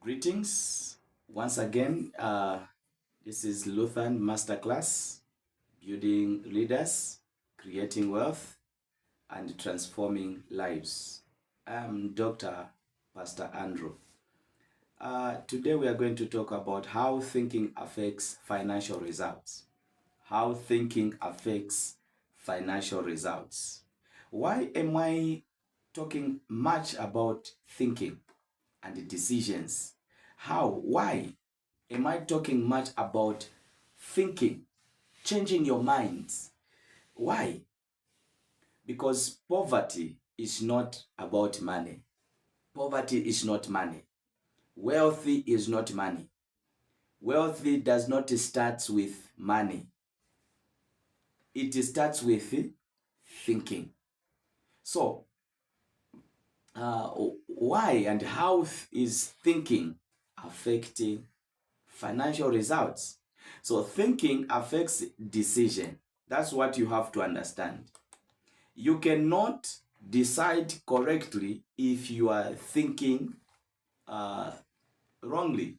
Greetings once again. This is Ruthand Master-Class, building leaders, creating wealth, and transforming lives. I'm Dr. Pastor Andrew. Today we are going to talk about how thinking affects financial results. How thinking affects financial results. Why am I talking much about thinking and decisions? Why am I talking much about thinking, changing your minds? Why? Because poverty is not about money. Poverty is not money. Wealthy is not money. Wealthy does not start with money. It starts with thinking. So, why and how is thinking affecting financial results? So thinking affects decision. That's what you have to understand. You cannot decide correctly if you are thinking wrongly.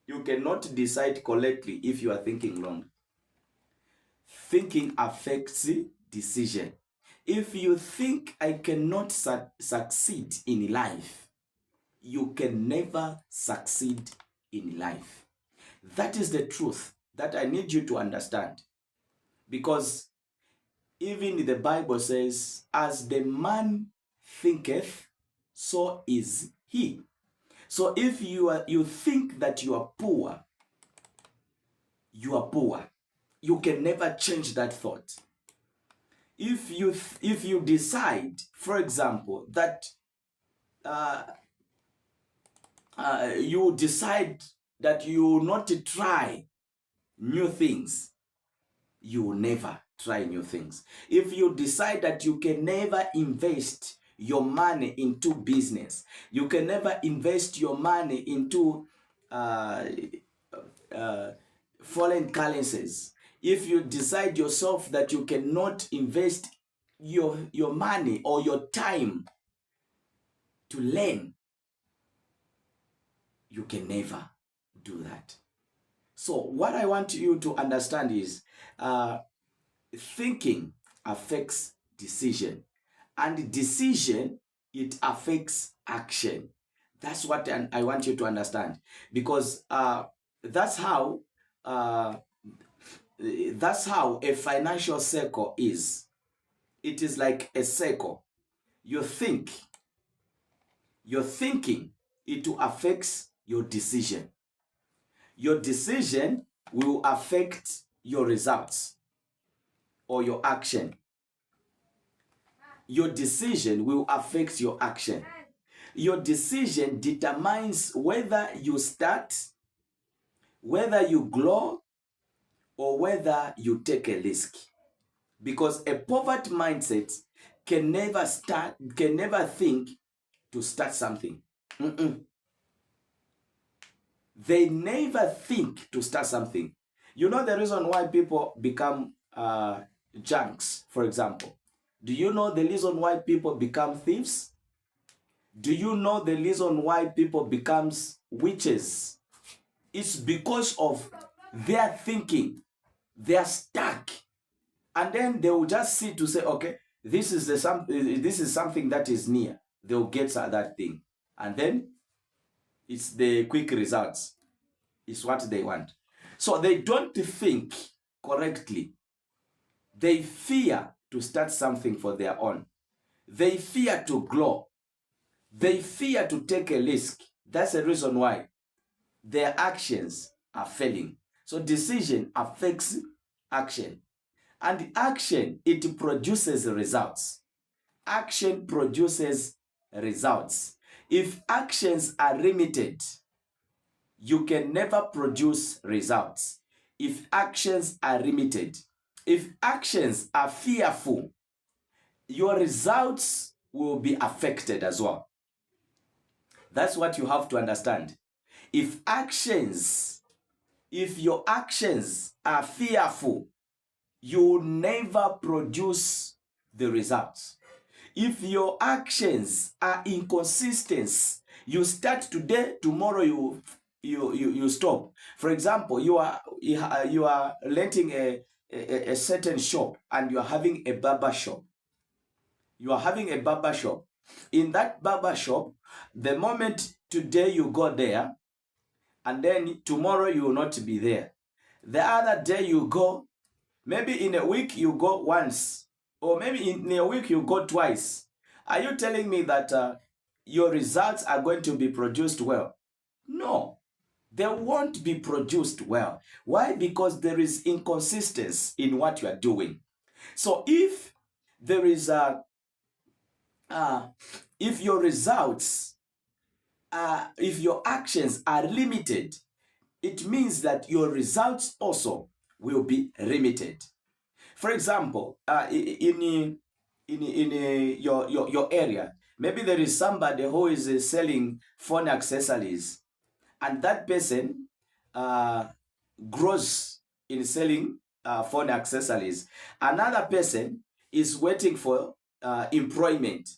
You cannot decide correctly if you are thinking wrong. Thinking affects decision. If you think I cannot succeed in life, you can never succeed in life. That is the truth that I need you to understand. Because even the Bible says, as the man thinketh, so is he. So if you think that you are poor, you are poor. You can never change that thought. If you decide, for example, that you decide that you will not try new things, you will never try new things. If you decide that you can never invest your money into business, you can never invest your money into foreign currencies, if you decide yourself that you cannot invest your money or your time to learn, you can never do that. So what I want you to understand is thinking affects decision, and decision, it affects action. That's what I want you to understand, because that's how a financial circle is. It is like a circle. Your thinking, it affects your decision. Your decision will affect your results or your action. Your decision will affect your action. Your decision determines whether you start, whether you grow, or whether you take a risk. Because a poverty mindset can never think to start something. They never think to start something. You know the reason why people become junks, for example? Do you know the reason why people become thieves? Do you know the reason why people become witches? It's because of their thinking. They are stuck. And then they will just see to say, okay, this is something that is near. They'll get that thing. And then it's the quick results. It's what they want. So they don't think correctly. They fear to start something for their own. They fear to grow. They fear to take a risk. That's the reason why their actions are failing. So decision affects action. And action, it produces results. Action produces results. If actions are limited, you can never produce results. If actions are limited, if actions are fearful, your results will be affected as well. That's what you have to understand. If your actions are fearful, you will never produce the results. If your actions are inconsistent, You start today, tomorrow you stop. For example, you are renting a certain shop and you are having a barber shop. You are having a barber shop. In that barber shop, the moment today you go there, and then tomorrow you will not be there. The other day you go, maybe in a week you go once, or maybe in a week you go twice. Are you telling me that your results are going to be produced well? No, they won't be produced well. Why? Because there is inconsistency in what you are doing. So if there is if your results, if your actions are limited, it means that your results also will be limited. For example, in your area, maybe there is somebody who is selling phone accessories, and that person grows in selling phone accessories. Another person is waiting for employment.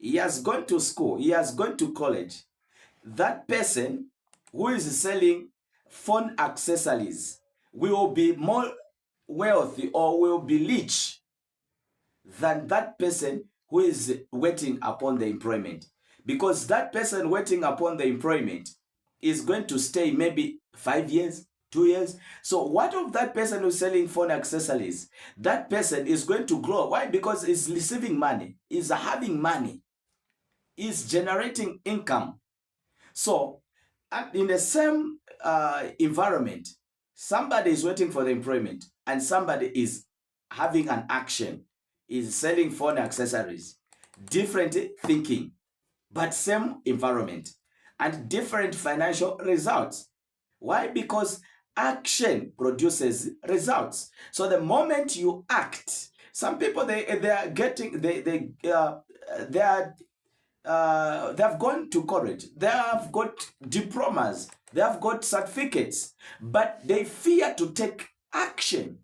He has gone to school, he has gone to college. That person who is selling phone accessories will be more wealthy or will be rich than that person who is waiting upon the employment. Because that person waiting upon the employment is going to stay maybe 5 years, 2 years. So what of that person who's selling phone accessories? That person is going to grow. Why? Because he's receiving money, he's having money, he's generating income. So in the same environment, somebody is waiting for the employment and somebody is having an action, is selling phone accessories. Different thinking, but same environment and different financial results. Why? Because action produces results. So the moment you act, some people they are getting they have gone to college, they have got diplomas, they have got certificates, but they fear to take action.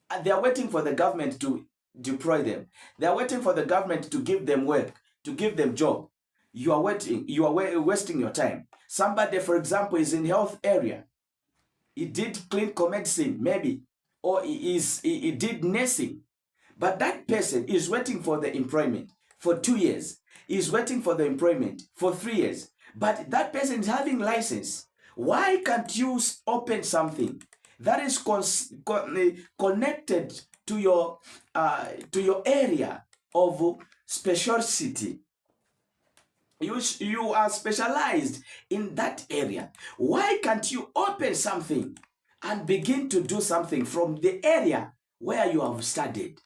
And they are waiting for the government to deploy them. They are waiting for the government to give them work, to give them job. You are waiting, you are wasting your time. Somebody, for example, is in health area. He did clinical medicine, maybe, or he did nursing. But that person is waiting for the employment for 2 years. Is waiting for the employment for 3 years. But that person is having license. Why can't you open something that is connected to your area of specialty? You are specialized in that area. Why can't you open something and begin to do something from the area where you have studied?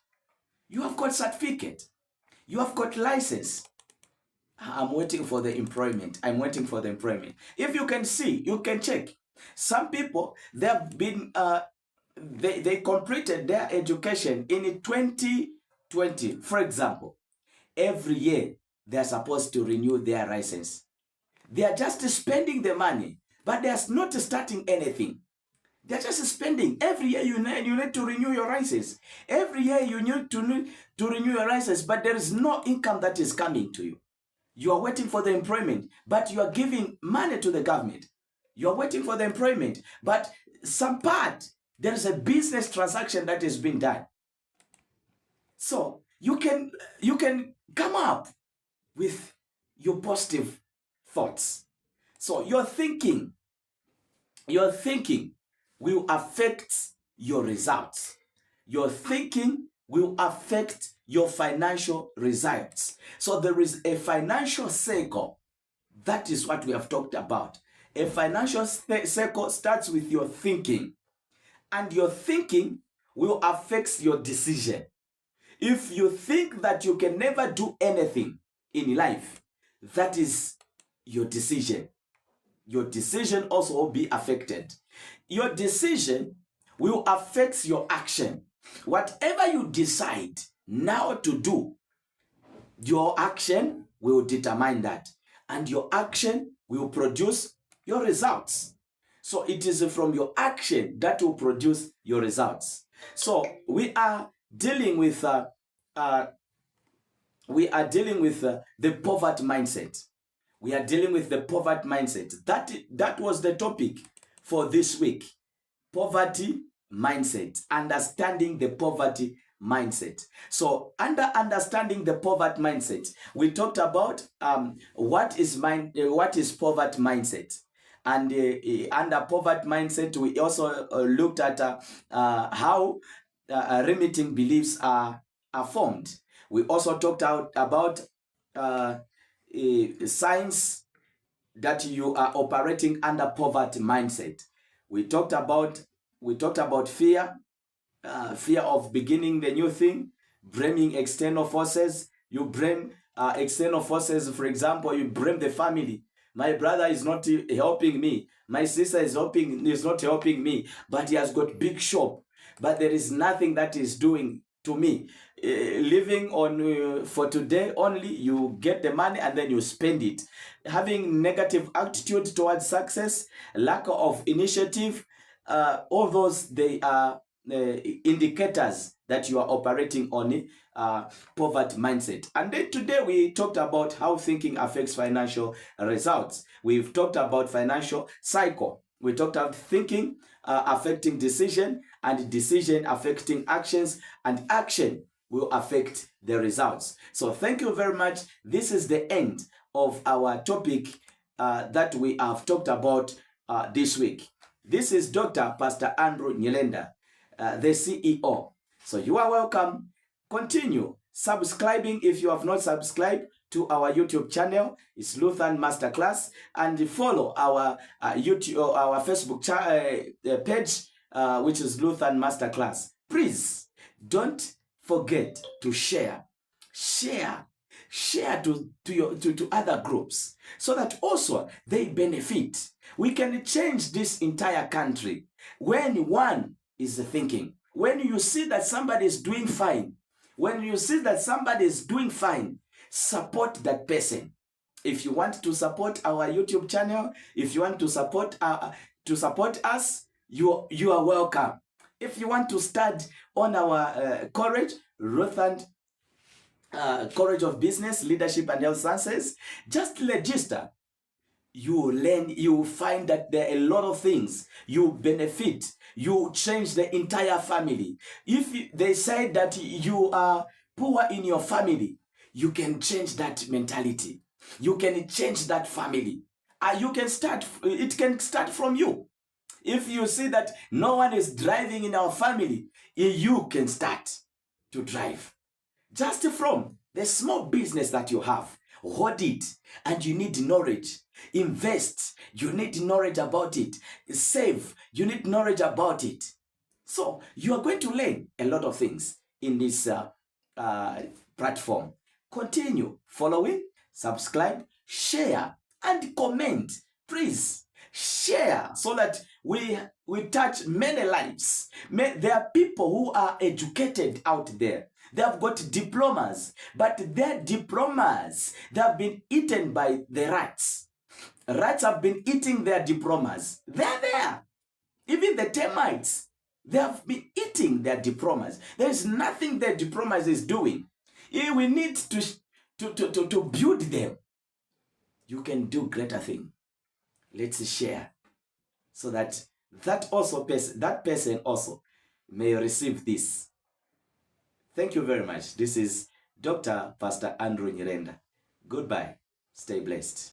You have got certificate. You have got license. I'm waiting for the employment. I'm waiting for the employment. If you can see, you can check. Some people, they have been, they completed their education in 2020. For example, every year they are supposed to renew their license. They are just spending the money, but they are not starting anything. They're just spending. Every year you need to renew your license. Every year you need to renew your license, but there is no income that is coming to you. You are waiting for the employment, but you are giving money to the government. You are waiting for the employment, but some part, there is a business transaction that is being done. So you can come up with your positive thoughts. So your thinking will affect your results. Your thinking will affect your financial results. So there is a financial cycle. That is what we have talked about. A financial cycle starts with your thinking, and your thinking will affect your decision. If you think that you can never do anything in life, that is your decision. Your decision also will be affected. Your decision will affect your action. Whatever you decide now to do, your action will determine that. And your action will produce your results. So it is from your action that will produce your results. So we are dealing with the poverty mindset. We are dealing with the poverty mindset. That was the topic for this week. Poverty mindset, understanding the poverty mindset. So under understanding the poverty mindset, we talked about what is poverty mindset. And under poverty mindset, we also looked at how limiting beliefs are formed. We also talked about signs that you are operating under poverty mindset. We talked about fear, fear of beginning the new thing, blaming external forces. You blame external forces. For example, you blame the family. My brother is not helping me. My sister is not helping me, but he has got big shop, but there is nothing that is doing to me. Living on for today only, you get the money and then you spend it. Having negative attitude towards success, lack of initiative, all those, they are indicators that you are operating on poverty mindset. And then today we talked about how thinking affects financial results. We've talked about financial cycle. We talked about thinking affecting decision, and decision affecting actions, and action will affect the results. So thank you very much. This is the end of our topic that we have talked about this week. This is Dr. Pastor Andrew Nyilenda, the CEO. So you are welcome. Continue subscribing if you have not subscribed to our YouTube channel. It's Ruthand Master-Class, and follow our YouTube, our Facebook page, which is Ruthand Master-Class. Please don't forget to share to other groups, so that also they benefit. We can change this entire country when one is thinking. When you see that somebody is doing fine, support that person. If you want to support our YouTube channel, if you want to support us, you are welcome. If you want to start on our Courage, Ruthand Courage of Business, Leadership and Health Sciences, just register. You will learn, you will find that there are a lot of things you benefit. You change the entire family. If they say that you are poor in your family, you can change that mentality. You can change that family. You can start, it can start from you. If you see that no one is driving in our family, you can start to drive. Just from the small business that you have, hold it, and you need knowledge. Invest, you need knowledge about it. Save, you need knowledge about it. So you are going to learn a lot of things in this platform. Continue following, subscribe, share, and comment. Please share so that we touch many lives. There are people who are educated out there. They have got diplomas, but their diplomas, they have been eaten by the rats. Rats have been eating their diplomas. They're there. Even the termites, they have been eating their diplomas. There is nothing their diplomas is doing. We need to build them. You can do greater thing. Let's share so that that person also may receive this. Thank you very much. This is Dr. Pastor Andrew Nyilenda. Goodbye. Stay blessed.